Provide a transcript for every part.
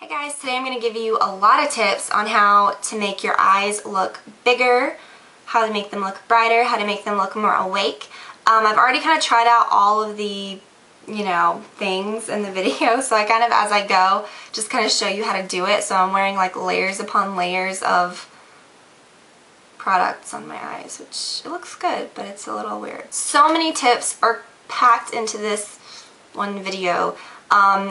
Hi guys, today I'm going to give you a lot of tips on how to make your eyes look bigger, how to make them look brighter, how to make them look more awake. I've already kind of tried out all of the, things in the video, so I kind of, as I go, just kind of show you how to do it. So I'm wearing like layers upon layers of products on my eyes, which it looks good, but it's a little weird. So many tips are packed into this one video.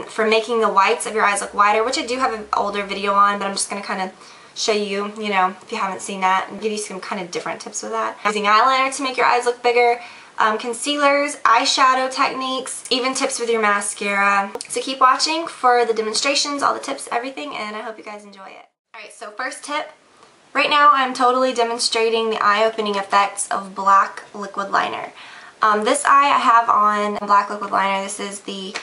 For making the whites of your eyes look whiter, which I do have an older video on, but I'm just going to kind of show you, if you haven't seen that, and give you some kind of different tips with that. Using eyeliner to make your eyes look bigger, concealers, eyeshadow techniques, even tips with your mascara. So keep watching for the demonstrations, all the tips, everything, and I hope you guys enjoy it. Alright, so first tip. Right now I'm totally demonstrating the eye-opening effects of black liquid liner. This eye I have on black liquid liner. This is the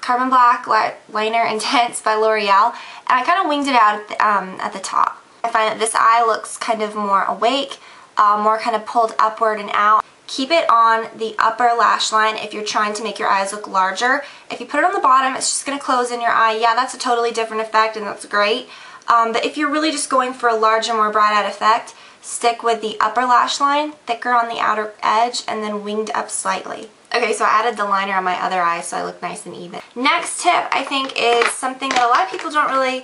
Carbon Black Liner Intense by L'Oreal, and I kind of winged it out at the top. I find that this eye looks kind of more awake, more kind of pulled upward and out. Keep it on the upper lash line if you're trying to make your eyes look larger. If you put it on the bottom, it's just going to close in your eye. Yeah, that's a totally different effect, and that's great. But if you're really just going for a larger, more bright-eyed effect, stick with the upper lash line, thicker on the outer edge, and then winged up slightly. Okay, so I added the liner on my other eye so I look nice and even. Next tip, I think, is something that a lot of people don't really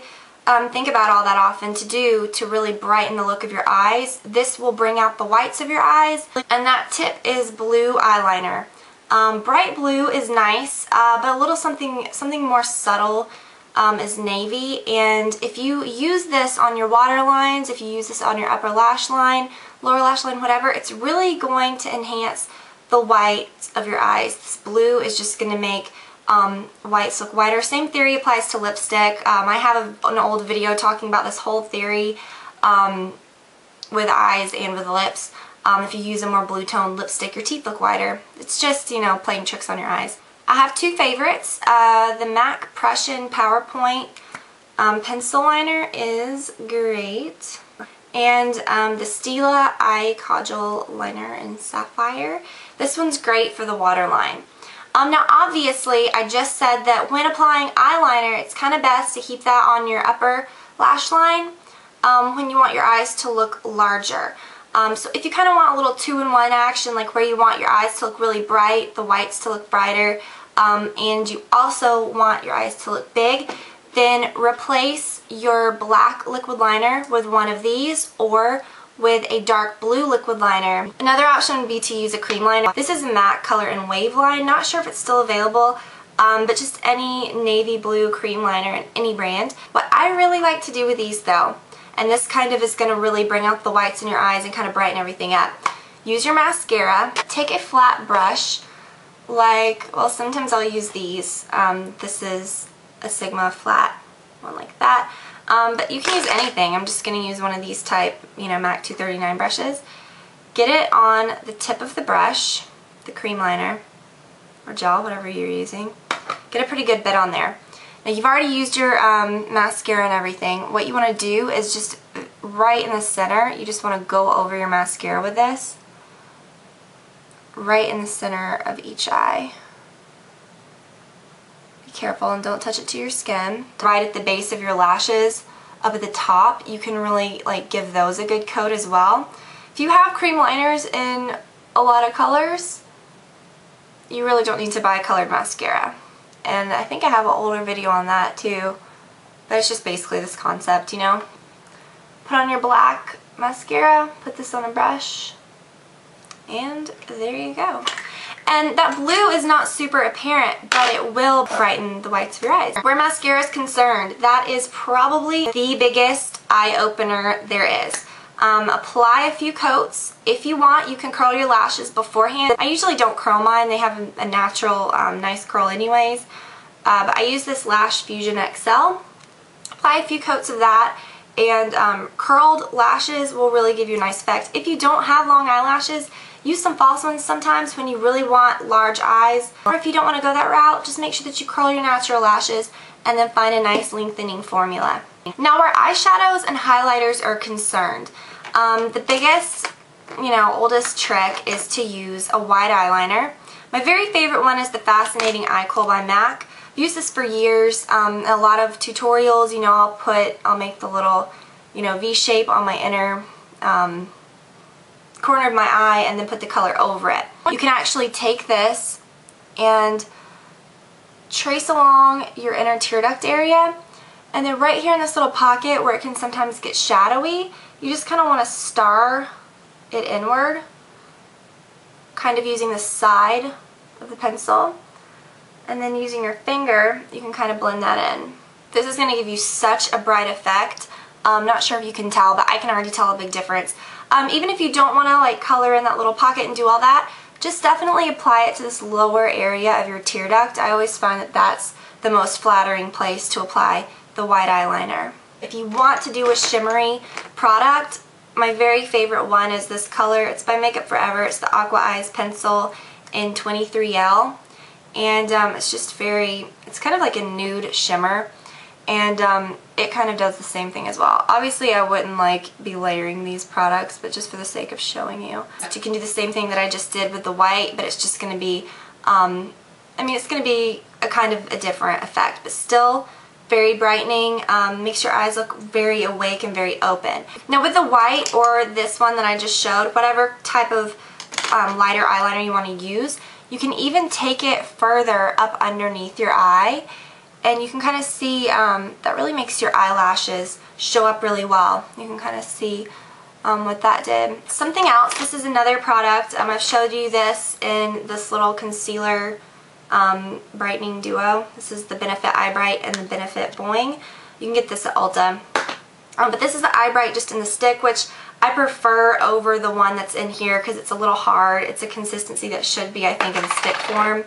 think about all that often to do to really brighten the look of your eyes. This will bring out the whites of your eyes, and that tip is blue eyeliner. Bright blue is nice, but a little something more subtle is navy, and if you use this on your waterlines, if you use this on your upper lash line, lower lash line, whatever, it's really going to enhance the whites of your eyes. This blue is just going to make whites look whiter. Same theory applies to lipstick. I have an old video talking about this whole theory with eyes and with lips. If you use a more blue toned lipstick, your teeth look whiter. It's just, playing tricks on your eyes. I have two favorites. The MAC Prussian PowerPoint pencil liner is great. And the Stila Eye Kajal Liner in Sapphire. This one's great for the waterline. Now obviously I just said that when applying eyeliner, it's kind of best to keep that on your upper lash line when you want your eyes to look larger. So if you kind of want a little two-in-one action, like where you want your eyes to look really bright, the whites to look brighter, and you also want your eyes to look big, then replace your black liquid liner with one of these or with a dark blue liquid liner. Another option would be to use a cream liner. This is a matte color and wave line. Not sure if it's still available, but just any navy blue cream liner in any brand. What I really like to do with these though, and this kind of is going to really bring out the whites in your eyes and kind of brighten everything up. Use your mascara. Take a flat brush, sometimes I'll use these. This is a Sigma flat one like that. But you can use anything. I'm just going to use one of these type, MAC 239 brushes. Get it on the tip of the brush, the cream liner, or gel, whatever you're using. Get a pretty good bit on there. Now you've already used your mascara and everything. What you want to do is just right in the center, you just want to go over your mascara with this. Right in the center of each eye. Careful and don't touch it to your skin. Right at the base of your lashes, up at the top, you can really give those a good coat as well. If you have cream liners in a lot of colors, you really don't need to buy a colored mascara. And I think I have an older video on that too, but it's just basically this concept, Put on your black mascara, put this on a brush, and there you go. And that blue is not super apparent, but it will brighten the whites of your eyes. Where mascara is concerned, that is probably the biggest eye opener there is. Apply a few coats. If you want, you can curl your lashes beforehand. I usually don't curl mine. They have a natural, nice curl anyways. But I use this Lash Fusion XL. Apply a few coats of that, and curled lashes will really give you a nice effect. If you don't have long eyelashes, use some false ones sometimes when you really want large eyes. Or if you don't want to go that route, just make sure that you curl your natural lashes and then find a nice lengthening formula. Now where eyeshadows and highlighters are concerned, the biggest, oldest trick is to use a wide eyeliner. My very favorite one is the Fascinating Eye Kohl by MAC. used this for years. A lot of tutorials, you know, I'll make the little, you know, V shape on my inner corner of my eye and then put the color over it. You can actually take this and trace along your inner tear duct area, and then right here in this little pocket where it can sometimes get shadowy, you just kind of want to star it inward, kind of using the side of the pencil, and then using your finger you can kind of blend that in. This is going to give you such a bright effect. I'm not sure if you can tell, but I can already tell a big difference. Even if you don't want to like color in that little pocket and do all that, just definitely apply it to this lower area of your tear duct. I always find that that's the most flattering place to apply the white eyeliner. If you want to do a shimmery product, my very favorite one is this color. It's by Makeup Forever. It's the Aqua Eyes pencil in 23L, and it's just it's kind of like a nude shimmer, and it kind of does the same thing as well. Obviously I wouldn't like be layering these products, but just for the sake of showing you. You can do the same thing that I just did with the white, but it's just going to be, I mean, it's going to be a kind of a different effect, but still very brightening, makes your eyes look very awake and very open. Now with the white, or this one that I just showed, whatever type of lighter eyeliner you want to use, you can even take it further up underneath your eye, and you can kind of see that really makes your eyelashes show up really well. You can kind of see what that did. Something else, this is another product. I've showed you this in this little concealer brightening duo. This is the Benefit Eye Bright and the Benefit Boing. You can get this at Ulta. But this is the Eye Bright just in the stick, which I prefer over the one that's in here because it's a little hard. It's a consistency that should be, I think, in stick form.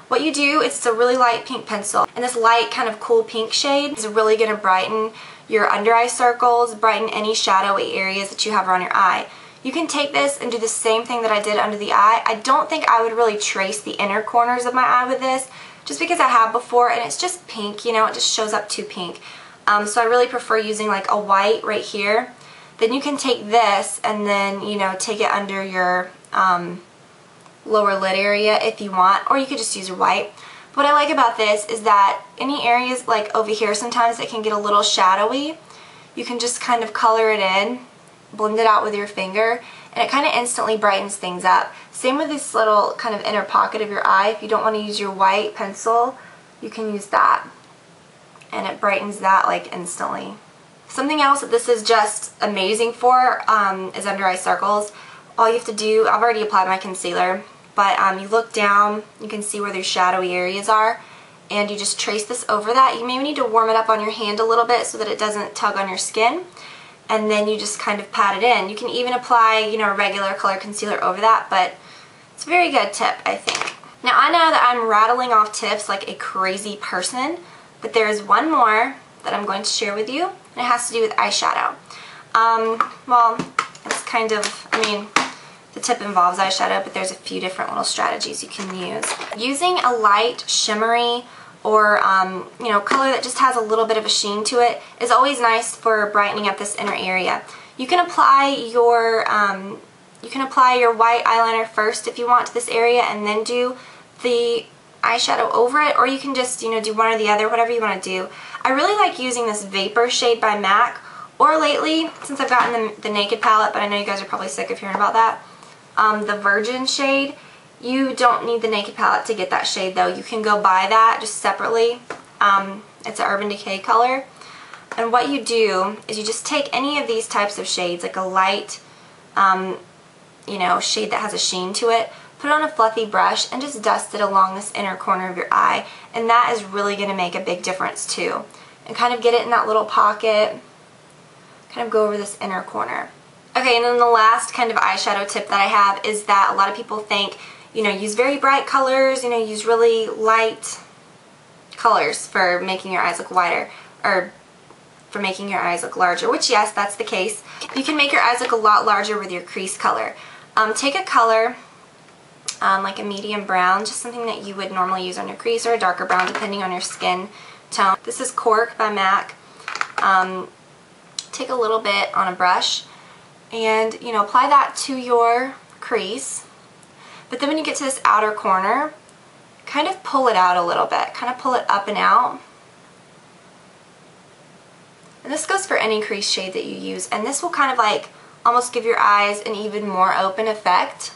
What you do, it's a really light pink pencil, and this light kind of cool pink shade is really going to brighten your under eye circles, brighten any shadowy areas that you have around your eye. You can take this and do the same thing that I did under the eye. I don't think I would really trace the inner corners of my eye with this, just because I have before, and it's just pink, you know, it just shows up too pink. So I really prefer using like a white right here. Then you can take this and then, you know, take it under your lower lid area if you want, or you could just use your white. What I like about this is that any areas like over here sometimes that can get a little shadowy, you can just kind of color it in, blend it out with your finger, and it kind of instantly brightens things up. Same with this little kind of inner pocket of your eye. If you don't want to use your white pencil, you can use that, and it brightens that like instantly. Something else that this is just amazing for is under eye circles. All you have to do, I've already applied my concealer, but you look down, you can see where those shadowy areas are, and you just trace this over that. You may need to warm it up on your hand a little bit so that it doesn't tug on your skin, and then you just kind of pat it in. You can even apply, you know, regular color concealer over that, but it's a very good tip, I think. Now I know that I'm rattling off tips like a crazy person, but there is one more that I'm going to share with you, and it has to do with eyeshadow. Well, it's kind of, I mean, the tip involves eyeshadow, but there's a few different little strategies you can use. Using a light, shimmery, or you know, color that just has a little bit of a sheen to it is always nice for brightening up this inner area. You can apply your white eyeliner first if you want to this area, and then do the eyeshadow over it, or you can just, you know, do one or the other, whatever you want to do. I really like using this Vapor shade by MAC, or lately, since I've gotten the Naked palette, but I know you guys are probably sick of hearing about that, the Virgin shade. You don't need the Naked palette to get that shade though. You can go buy that just separately. It's an Urban Decay color. And what you do is you just take any of these types of shades, like a light, you know, shade that has a sheen to it, put it on a fluffy brush and just dust it along this inner corner of your eye. And that is really going to make a big difference too. And kind of get it in that little pocket, kind of go over this inner corner. Okay, and then the last kind of eyeshadow tip that I have is that a lot of people think, you know, use very bright colors, you know, use really light colors for making your eyes look wider, or for making your eyes look larger, which yes, that's the case. You can make your eyes look a lot larger with your crease color. Take a color, like a medium brown, just something that you would normally use on your crease, or a darker brown depending on your skin tone. This is Cork by MAC. Take a little bit on a brush and, you know, apply that to your crease. But then when you get to this outer corner, kind of pull it out a little bit. Kind of pull it up and out. And this goes for any crease shade that you use. And this will kind of like almost give your eyes an even more open effect.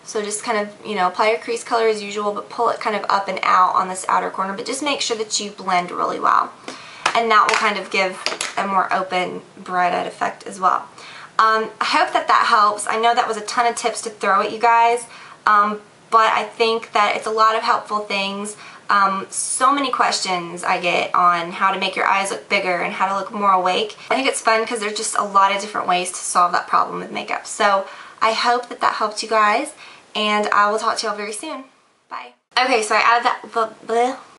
So just kind of, you know, apply your crease color as usual, but pull it kind of up and out on this outer corner. But just make sure that you blend really well. And that will kind of give a more open, bright-eyed effect as well. I hope that that helps. I know that was a ton of tips to throw at you guys, but I think that it's a lot of helpful things. So many questions I get on how to make your eyes look bigger and how to look more awake. I think it's fun because there's just a lot of different ways to solve that problem with makeup. So I hope that that helped you guys, and I will talk to y'all very soon. Bye. Okay, so I added that